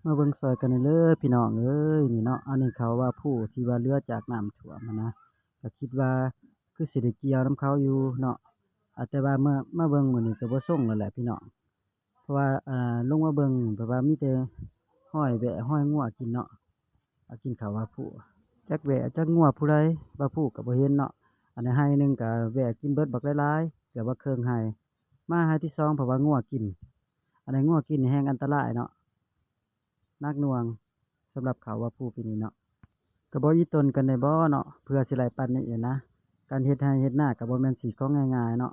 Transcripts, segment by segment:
มาเบิ่งซอยกันเลยพี่น้องเอ้ยนี่เนาะอันนี้เขาว่าผู้ที่ว่าเรือจากน้ำท่วมอะนะก็คิดว่าคือสิได้เกี่ยวนำเขาอยู่เนาะแต่ว่าเมื่อมาเบิ่งมื้อนี้ก็บ่ส่งแล้วแหละพี่น้องเพราะว่าลงมาเบิ่งแบบว่ามีแต่ห้อยแบะห้อยงัวกินเนาะกินข้าวว่าผู้จักแวะจักงัวผู้ใดว่าผู้ก็บ่เห็นเนาะอันนี้ไร่หนึ่งก็แวะกินเบิดบักหลายๆเกือบว่าครึ่งไร่มาไร่ที่สองเพราะว่างัวกินอันนี้งัวกินนี่แฮ่งอันตรายเนาะ หนักหน่วงสำหรับเขาว่าผู้ปีนี้เนาะก็บ่อีตนกันได้บ่เนาะเพื่อสิได้ปานนี้นะการเฮ็ดไร่เฮ็ดนาก็บ่แม่นสิของง่ายๆเนาะ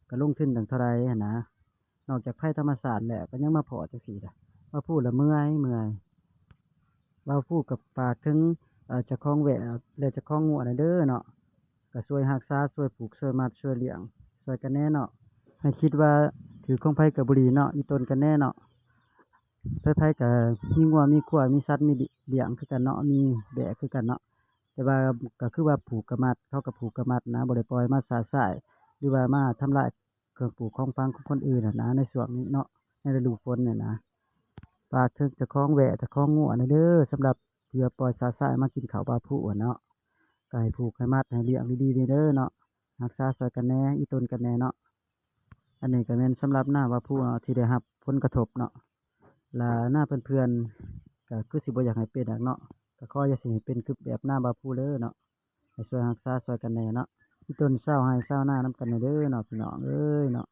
ก็ลงทุนตั้งเท่าไรหั้นนะนอกจากภัยธรรมชาติแล้วก็ยังมาพ้อจังซี้ล่ะว่าพูดแล้วเมื่อยว่าพูดก็ฝากถึงเจ้าของแหวะและเจ้าของงัวน่ะเด้อเนาะก็ช่วยรักษาช่วยปลูกช่วยมัดช่วยเลี้ยงช่วยกันแหน่เนาะให้คิดว่าถือของไผก็บ่ดีเนาะอีตนกันแน่เนาะ ไผๆก็มีงัวมีควายมีสัตว์มีเลี้ยงคือกันเนาะมีแบะคือกันเนาะแต่ว่าก็คือว่าผูกกับมัดเขาก็ผูกกับมัดนะบ่ได้ปล่อยมาสาดสายหรือว่ามาทำลายเครื่องปลูกของฟังของคนอื่นอะนะในช่วงนี้เนาะในฤดูฝนเนี่ยนะฝากถึงเจ้าของแหวะเจ้าของงัวน่ะเด้อสำหรับที่ว่าปล่อยสาดสายมากินข้าวปลาผู้อะเนาะก็ให้ผูกให้มัดให้เลี้ยงดีๆเด้อเนาะรักษาช่วยกันแหน่อีตนกันแหน่เนาะอันนี้ก็แม่นสำหรับนาว่าผู้เนาะที่ได้รับผลกระทบเนาะ แล้วหน้าเพื่อนๆก็คือสิบ่อยากให้เป็นดอกเนาะก็ขออย่าสิให้เป็นคือแบบหน้าบาพูเด้อเนาะให้ช่วยรักษาช่วยกันแหน่เนาะมีต้นเซาให้เซาหน้านำกันแหน่เด้อเนาะพี่น้องเอ้ยเนาะ